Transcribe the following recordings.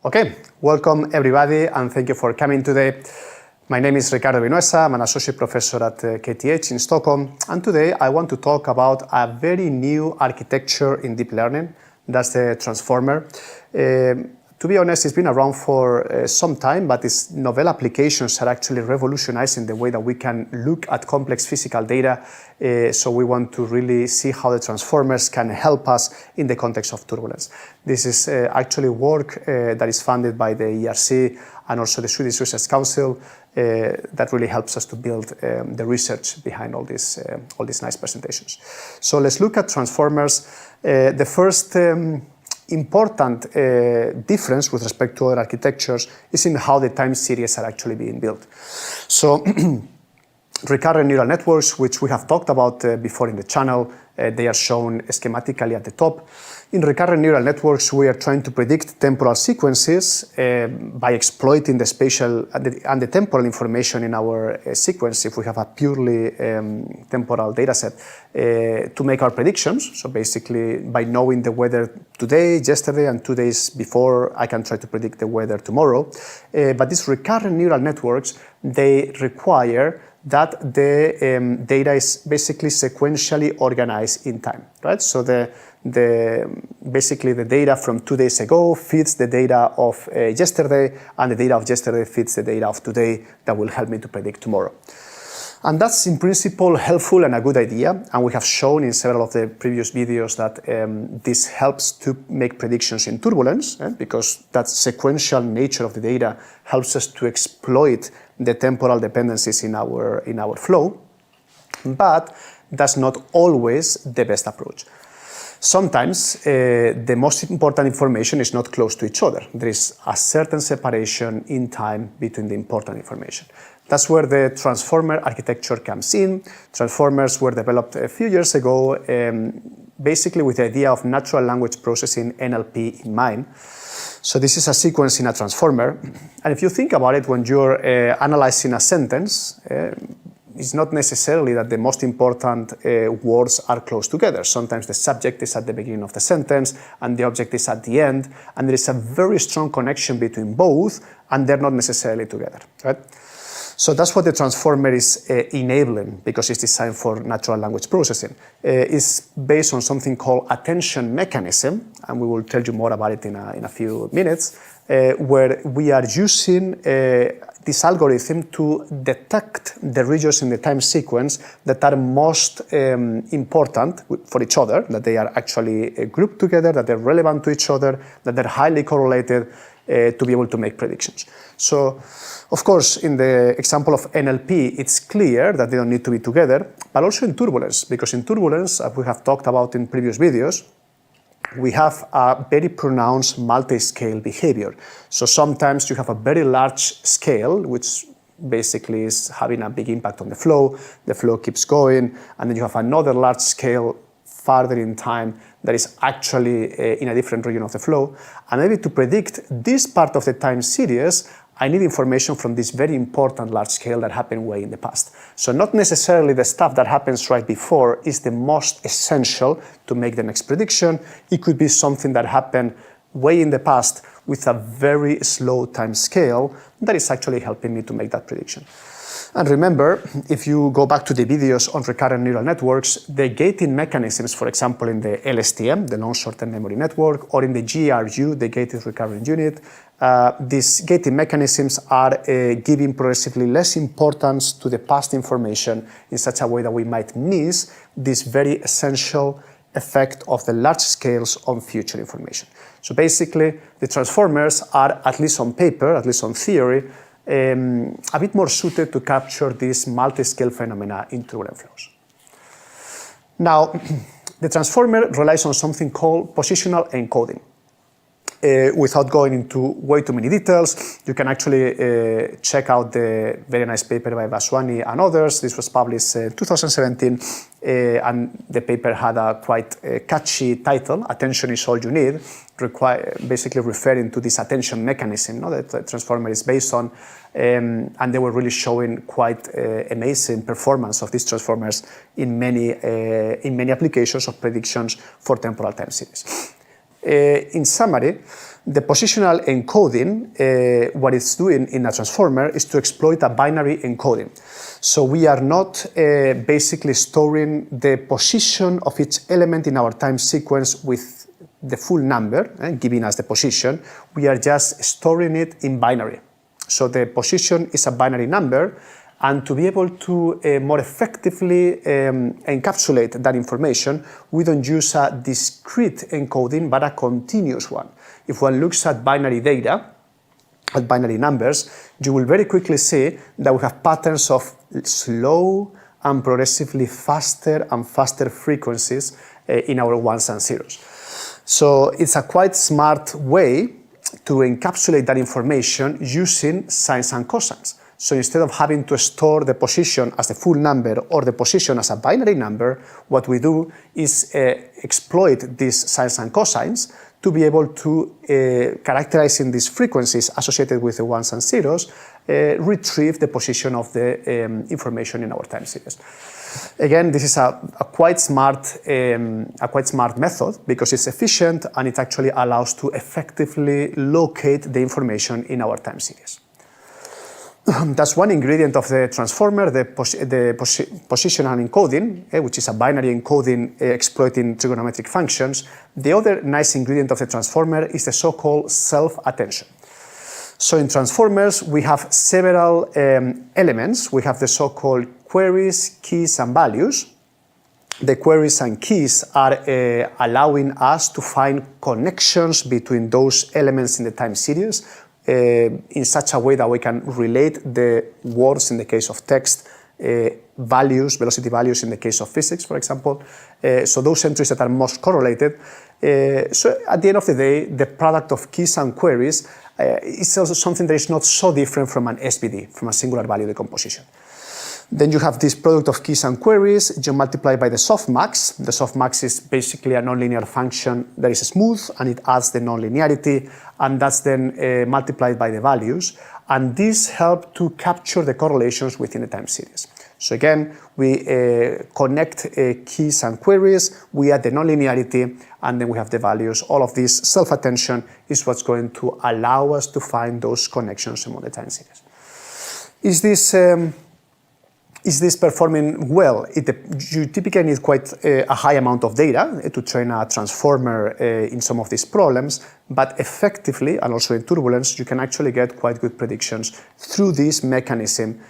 Okay, welcome everybody and thank you for coming today. My name is Ricardo Vinuesa, I'm an associate professor at KTH in Stockholm, and today I want to talk about a very new architecture in deep learning, that's the transformer. To be honest, it's been around for some time, but its novel applications are actually revolutionizing the way that we can look at complex physical data. So we want to really see how the transformers can help us in the context of turbulence. This is actually work that is funded by the ERC and also the Swedish Research Council that really helps us to build the research behind all these nice presentations. So let's look at transformers. The first important difference with respect to other architectures is in how the time series are actually being built. So recurrent neural networks, which we have talked about before in the channel, they are shown schematically at the top. In recurrent neural networks, we are trying to predict temporal sequences by exploiting the spatial and the temporal information in our sequence, if we have a purely temporal data set, to make our predictions. So basically, by knowing the weather today, yesterday, and 2 days before, I can try to predict the weather tomorrow. But these recurrent neural networks, they require that the data is basically sequentially organized in time, right? So basically the data from 2 days ago feeds the data of yesterday, and the data of yesterday feeds the data of today that will help me to predict tomorrow. And that's in principle helpful and a good idea, and we have shown in several of the previous videos that this helps to make predictions in turbulence, because that sequential nature of the data helps us to exploit the temporal dependencies in our flow, but that's not always the best approach. Sometimes the most important information is not close to each other. There is a certain separation in time between the important information. That's where the transformer architecture comes in. Transformers were developed a few years ago, basically with the idea of natural language processing, NLP, in mind. So this is a sequence in a transformer. And if you think about it, when you're analyzing a sentence, it's not necessarily that the most important words are close together. Sometimes the subject is at the beginning of the sentence and the object is at the end, and there is a very strong connection between both, and they're not necessarily together, right? So that's what the transformer is enabling, because it's designed for natural language processing. It's based on something called attention mechanism, and we will tell you more about it in a few minutes, where we are using this algorithm to detect the regions in the time sequence that are most important for each other, that they are actually grouped together, that they're relevant to each other, that they're highly correlated, to be able to make predictions. So, of course, in the example of NLP, it's clear that they don't need to be together, but also in turbulence, because in turbulence, as we have talked about in previous videos, we have a very pronounced multi-scale behavior. So sometimes you have a very large scale, which basically is having a big impact on the flow keeps going, and then you have another large scale farther in time that is actually in a different region of the flow. And maybe to predict this part of the time series, I need information from this very important large scale that happened way in the past. So not necessarily the stuff that happens right before is the most essential to make the next prediction. It could be something that happened way in the past with a very slow time scale that is actually helping me to make that prediction. And remember, if you go back to the videos on recurrent neural networks, the gating mechanisms, for example, in the LSTM, the long short-term memory network, or in the GRU, the gated recurrent unit, these gating mechanisms are giving progressively less importance to the past information in such a way that we might miss this very essential effect of the large scales on future information. So basically, the transformers are, at least on paper, at least on theory, a bit more suited to capture these multi-scale phenomena in turbulent flows. Now, the transformer relies on something called positional encoding. Without going into way too many details, you can actually check out the very nice paper by Vaswani and others. This was published in 2017, and the paper had a quite catchy title, Attention is All You Need, basically referring to this attention mechanism that the transformer is based on, and they were really showing quite amazing performance of these transformers in many applications of predictions for temporal time series. In summary, the positional encoding, what it's doing in a transformer is to exploit a binary encoding. So we are not basically storing the position of each element in our time sequence with the full number, giving us the position. We are just storing it in binary. So the position is a binary number, and to be able to more effectively encapsulate that information, we don't use a discrete encoding, but a continuous one. If one looks at binary data, at binary numbers, you will very quickly see that we have patterns of slow and progressively faster and faster frequencies in our ones and zeros. So it's a quite smart way to encapsulate that information using sines and cosines. So instead of having to store the position as the full number or the position as a binary number, what we do is exploit these sines and cosines to be able to, characterizing these frequencies associated with the ones and zeros, retrieve the position of the information in our time series. Again, this is a quite smart method because it's efficient and it actually allows to effectively locate the information in our time series. That's one ingredient of the transformer, the positional encoding, which is a binary encoding exploiting trigonometric functions. The other nice ingredient of the transformer is the so-called self-attention. So in transformers, we have several elements. We have the so-called queries, keys, and values. The queries and keys are allowing us to find connections between those elements in the time series in such a way that we can relate the words in the case of text, values, velocity values in the case of physics, for example. So those entries that are most correlated. So at the end of the day, the product of keys and queries is also something that is not so different from an SVD, from a singular value decomposition. Then you have this product of keys and queries, you multiply by the softmax. The softmax is basically a nonlinear function that is smooth and it adds the nonlinearity, and that's then multiplied by the values. And these help to capture the correlations within the time series. So again, we connect keys and queries, we add the nonlinearity, and then we have the values. All of this self-attention is what's going to allow us to find those connections among the time series. Is this performing well? You typically need quite a high amount of data to train a transformer in some of these problems, but effectively, and also in turbulence, you can actually get quite good predictions through this mechanism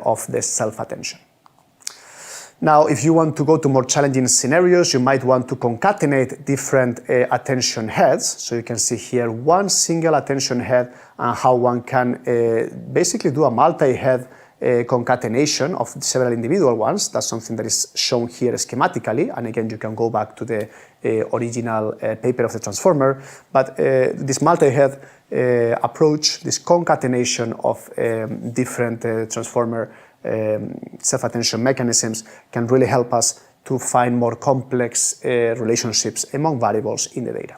of the self-attention. Now, if you want to go to more challenging scenarios, you might want to concatenate different attention heads. So you can see here one single attention head and how one can basically do a multi-head concatenation of several individual ones. That's something that is shown here schematically, and again you can go back to the original paper of the transformer, but this multi-head approach, this concatenation of different transformer self-attention mechanisms can really help us to find more complex relationships among variables in the data.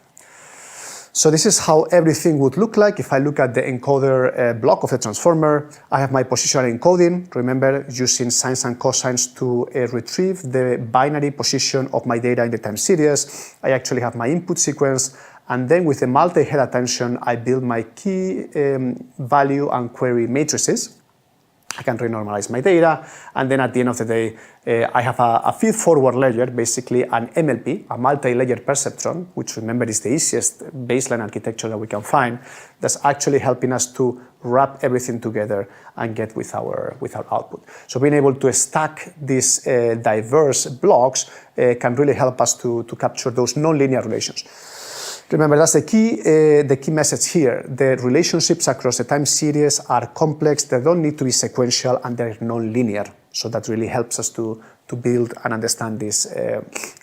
So this is how everything would look like. If I look at the encoder block of the transformer, I have my positional encoding, remember, using sines and cosines to retrieve the binary position of my data in the time series. I actually have my input sequence, and then with the multi-head attention, I build my key value and query matrices. I can renormalize my data, and then at the end of the day, I have a feed-forward layer, basically an MLP, a multi-layer perceptron, which remember is the easiest baseline architecture that we can find, that's actually helping us to wrap everything together and get with our output. So being able to stack these diverse blocks can really help us to capture those nonlinear relations. Remember, that's the key message here. The relationships across the time series are complex, they don't need to be sequential, and they're non-linear. So that really helps us to build and understand this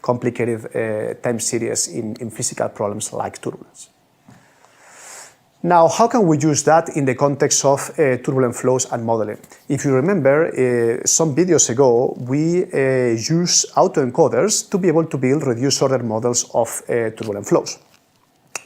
complicated time series in physical problems like turbulence. Now, how can we use that in the context of turbulent flows and modeling? If you remember, some videos ago, we used autoencoders to be able to build reduced order models of turbulent flows.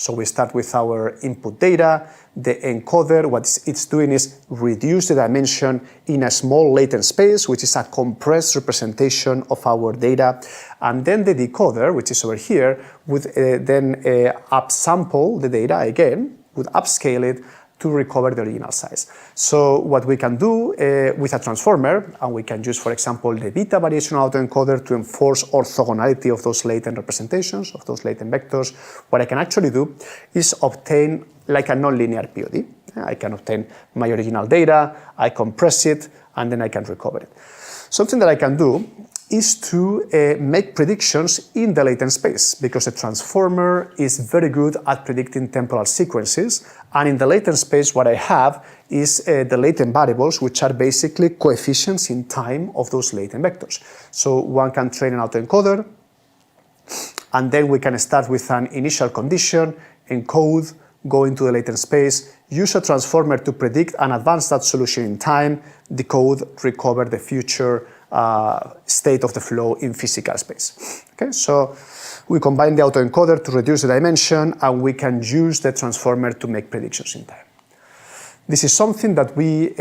So we start with our input data. The encoder, what it's doing is reduce the dimension in a small latent space, which is a compressed representation of our data. And then the decoder, which is over here, would then upsample the data again, would upscale it to recover the original size. So what we can do with a transformer, and we can use, for example, the beta variational autoencoder to enforce orthogonality of those latent representations, of those latent vectors, what I can actually do is obtain like a nonlinear POD. I can obtain my original data, I compress it, and then I can recover it. Something that I can do is to make predictions in the latent space, because the transformer is very good at predicting temporal sequences, and in the latent space what I have is the latent variables, which are basically coefficients in time of those latent vectors. So one can train an autoencoder, and then we can start with an initial condition, encode, go into the latent space, use a transformer to predict and advance that solution in time, decode, recover the future state of the flow in physical space. Okay, so we combine the autoencoder to reduce the dimension, and we can use the transformer to make predictions in time. This is something that we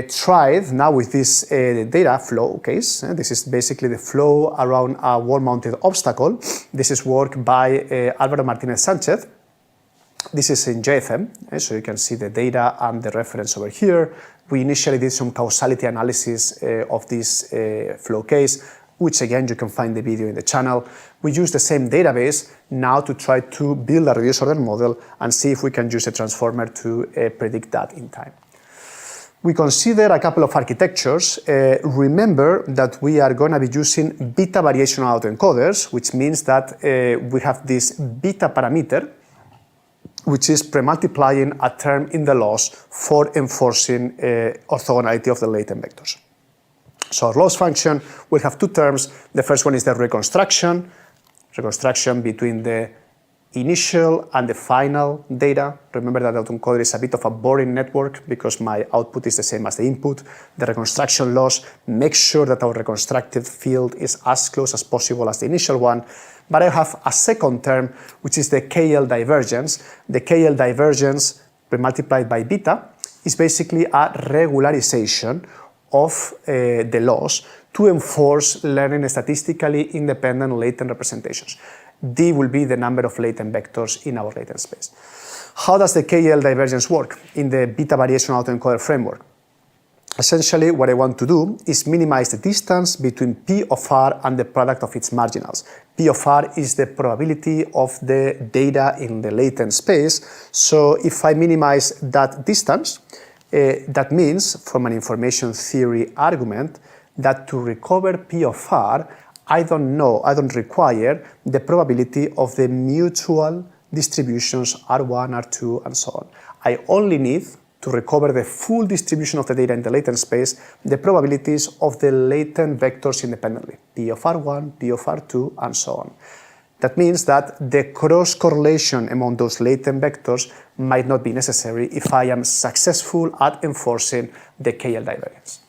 tried now with this data flow case. This is basically the flow around a wall-mounted obstacle. This is work by Álvaro Martínez Sánchez. This is in JFM, so you can see the data and the reference over here. We initially did some causality analysis of this flow case, which again you can find the video in the channel. We use the same database now to try to build a reduced order model and see if we can use a transformer to predict that in time. We consider a couple of architectures. Remember that we are going to be using beta variational autoencoders, which means that we have this beta parameter, which is pre-multiplying a term in the loss for enforcing orthogonality of the latent vectors. So our loss function will have two terms. The first one is the reconstruction between the initial and the final data. Remember that the autoencoder is a bit of a boring network because my output is the same as the input. The reconstruction loss makes sure that our reconstructed field is as close as possible as the initial one. But I have a second term, which is the KL divergence. The KL divergence multiplied by beta is basically a regularization of the loss to enforce learning statistically independent latent representations. D will be the number of latent vectors in our latent space. How does the KL divergence work in the beta variational autoencoder framework? Essentially, what I want to do is minimize the distance between P of R and the product of its marginals. P of R is the probability of the data in the latent space. So if I minimize that distance, that means, from an information theory argument, that to recover P of R, I don't require the probability of the mutual distributions R1, R2, and so on. I only need to recover the full distribution of the data in the latent space, the probabilities of the latent vectors independently, P of R1, P of R2, and so on. That means that the cross-correlation among those latent vectors might not be necessary if I am successful at enforcing the KL divergence.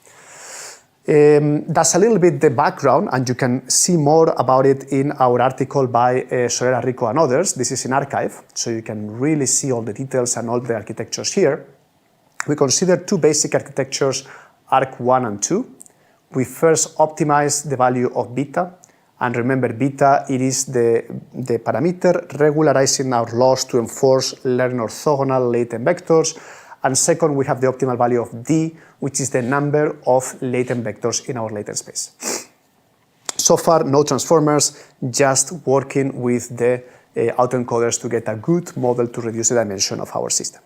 That's a little bit the background, and you can see more about it in our article by Sorera, Rico, and others. This is in arXiv, so you can really see all the details and all the architectures here. We consider two basic architectures, ARC1 and 2. We first optimize the value of beta, and remember beta, it is the parameter regularizing our loss to enforce learn orthogonal latent vectors. And second, we have the optimal value of D, which is the number of latent vectors in our latent space. So far, no transformers, just working with the autoencoders to get a good model to reduce the dimension of our system.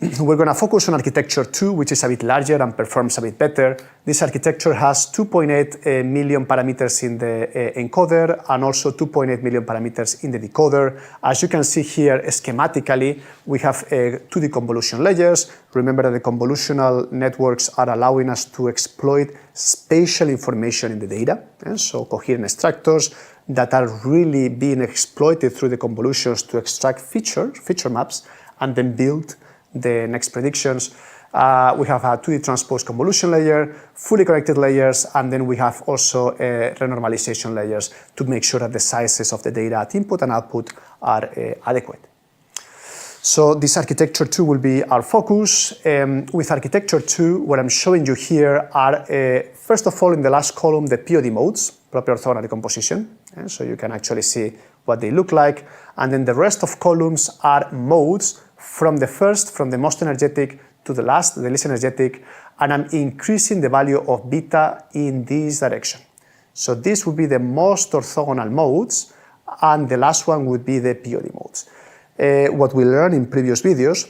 We're going to focus on architecture 2, which is a bit larger and performs a bit better. This architecture has 2.8 million parameters in the encoder and also 2.8 million parameters in the decoder. As you can see here, schematically, we have 2D convolution layers. Remember that the convolutional networks are allowing us to exploit spatial information in the data, so coherent structures that are really being exploited through the convolutions to extract feature maps and then build the next predictions. We have a 2D transpose convolution layer, fully connected layers, and then we have also renormalization layers to make sure that the sizes of the data at input and output are adequate. So this architecture 2 will be our focus. With architecture 2, what I'm showing you here are, first of all, in the last column, the POD modes, proper orthogonal decomposition. So you can actually see what they look like. And then the rest of columns are modes from the most energetic to the last, the least energetic, and I'm increasing the value of beta in this direction. So this would be the most orthogonal modes, and the last one would be the POD modes. What we learned in previous videos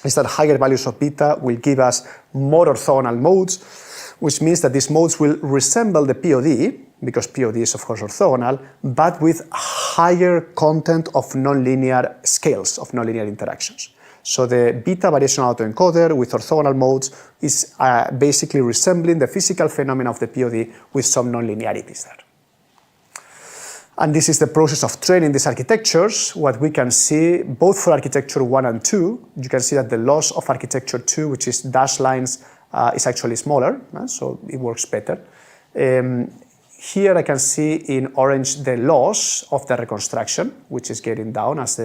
is that higher values of beta will give us more orthogonal modes, which means that these modes will resemble the POD, because POD is of course orthogonal, but with higher content of nonlinear scales, of nonlinear interactions. So the beta variational autoencoder with orthogonal modes is basically resembling the physical phenomena of the POD with some nonlinearities there. And this is the process of training these architectures. What we can see, both for architecture 1 and 2, you can see that the loss of architecture 2, which is dashed lines, is actually smaller, so it works better. Here I can see in orange the loss of the reconstruction, which is getting down as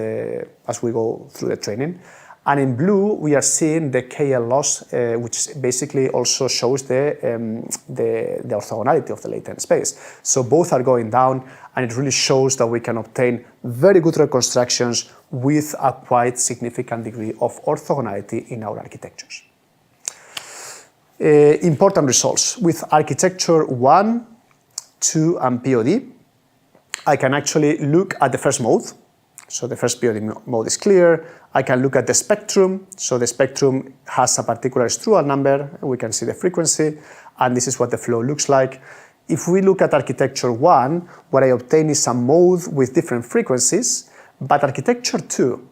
we go through the training. And in blue, we are seeing the KL loss, which basically also shows the orthogonality of the latent space. So both are going down, and it really shows that we can obtain very good reconstructions with a quite significant degree of orthogonality in our architectures. Important results. With architecture 1, 2, and POD, I can actually look at the first mode. So the first POD mode is clear. I can look at the spectrum. So the spectrum has a particular Strual number. We can see the frequency, and this is what the flow looks like. If we look at architecture 1, what I obtain is a mode with different frequencies, but architecture 2,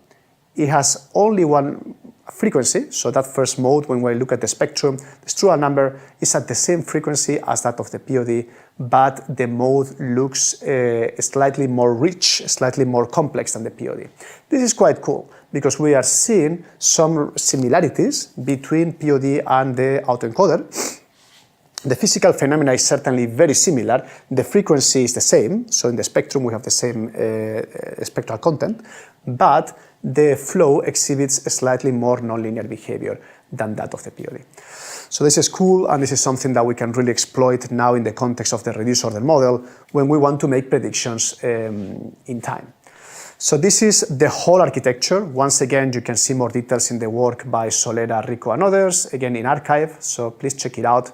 it has only one frequency. So that first mode, when we look at the spectrum, the Strual number is at the same frequency as that of the POD, but the mode looks slightly more rich, slightly more complex than the POD. This is quite cool, because we are seeing some similarities between POD and the autoencoder. The physical phenomena is certainly very similar. The frequency is the same, so in the spectrum we have the same spectral content, but the flow exhibits a slightly more nonlinear behavior than that of the POD. So this is cool, and this is something that we can really exploit now in the context of the reduced order model when we want to make predictions in time. So this is the whole architecture. Once again, you can see more details in the work by Solera, Rico, and others, again in archive, so please check it out.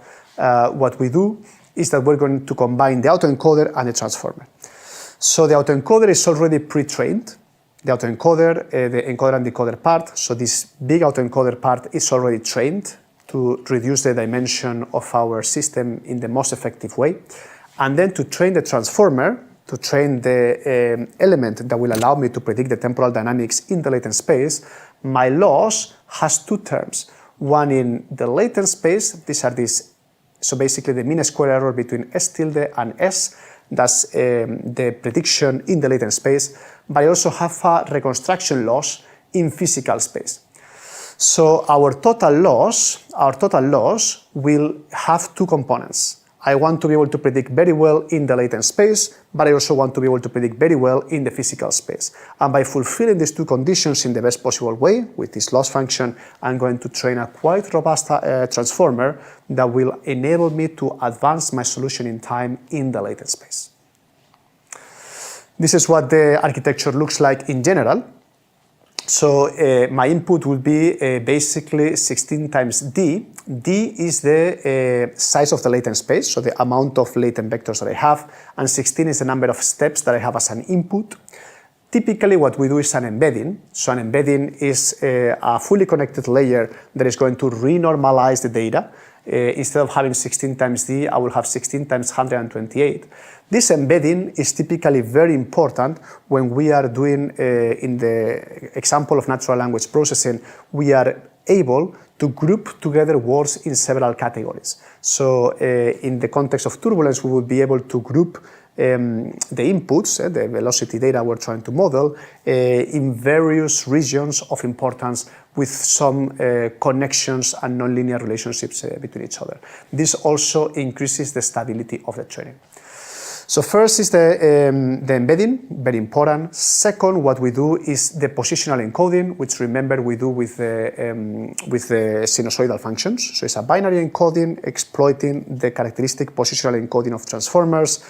What we do is that we're going to combine the autoencoder and the transformer. So the autoencoder is already pre-trained. The autoencoder, the encoder and decoder part, so this big autoencoder part is already trained to reduce the dimension of our system in the most effective way. And then to train the transformer, to train the element that will allow me to predict the temporal dynamics in the latent space, my loss has two terms. One in the latent space, so basically the mean square error between S tilde and S, that's the prediction in the latent space, but I also have a reconstruction loss in physical space. So our total loss will have two components. I want to be able to predict very well in the latent space, but I also want to be able to predict very well in the physical space. And by fulfilling these two conditions in the best possible way, with this loss function, I'm going to train a quite robust transformer that will enable me to advance my solution in time in the latent space. This is what the architecture looks like in general. So my input will be basically 16 times D. D is the size of the latent space, so the amount of latent vectors that I have, and 16 is the number of steps that I have as an input. Typically what we do is an embedding. So an embedding is a fully connected layer that is going to renormalize the data. Instead of having 16 times D, I will have 16 times 128. This embedding is typically very important when we are doing, in the example of natural language processing, we are able to group together words in several categories. So in the context of turbulence, we will be able to group the inputs, the velocity data we're trying to model, in various regions of importance with some connections and nonlinear relationships between each other. This also increases the stability of the training. So first is the embedding, very important. Second, what we do is the positional encoding, which remember we do with the sinusoidal functions. So it's a binary encoding exploiting the characteristic positional encoding of transformers.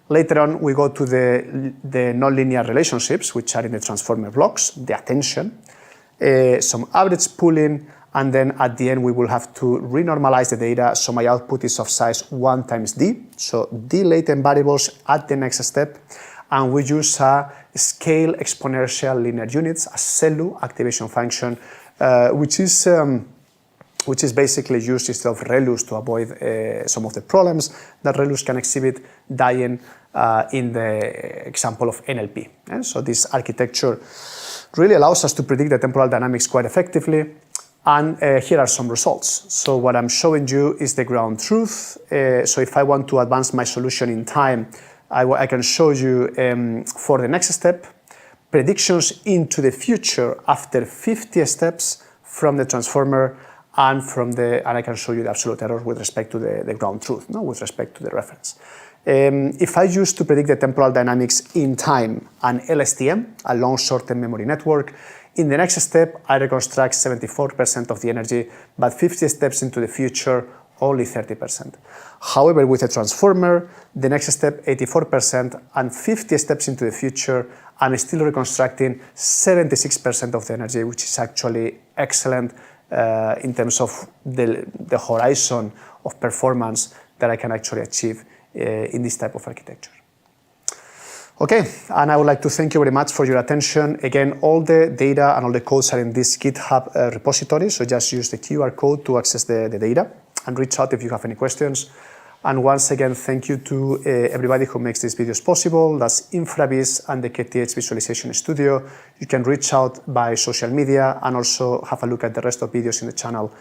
Later on, we go to the nonlinear relationships, which are in the transformer blocks, the attention, some average pooling, and then at the end we will have to renormalize the data, so my output is of size 1 times d, so d latent variables at the next step, and we use a scale exponential linear units, a CELU activation function, which is basically used instead of ReLUs to avoid some of the problems that ReLUs can exhibit dying in the example of NLP. So this architecture really allows us to predict the temporal dynamics quite effectively. And here are some results. So what I'm showing you is the ground truth. So if I want to advance my solution in time, I can show you for the next step, predictions into the future after 50 steps from the transformer and I can show you the absolute error with respect to the ground truth, with respect to the reference. If I use to predict the temporal dynamics in time an LSTM, a long short-term memory network, in the next step, I reconstruct 74% of the energy, but 50 steps into the future, only 30%. However, with a transformer, the next step, 84%, and 50 steps into the future, I'm still reconstructing 76% of the energy, which is actually excellent in terms of the horizon of performance that I can actually achieve in this type of architecture. Okay, and I would like to thank you very much for your attention. Again, all the data and all the codes are in this GitHub repository, so just use the QR code to access the data and reach out if you have any questions. And once again, thank you to everybody who makes these videos possible. That's InfraVis and the KTH Visualization Studio. You can reach out by social media and also have a look at the rest of videos in the channel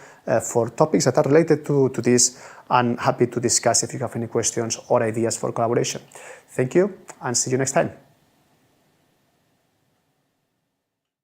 for topics that are related to this, and happy to discuss if you have any questions or ideas for collaboration. Thank you and see you next time.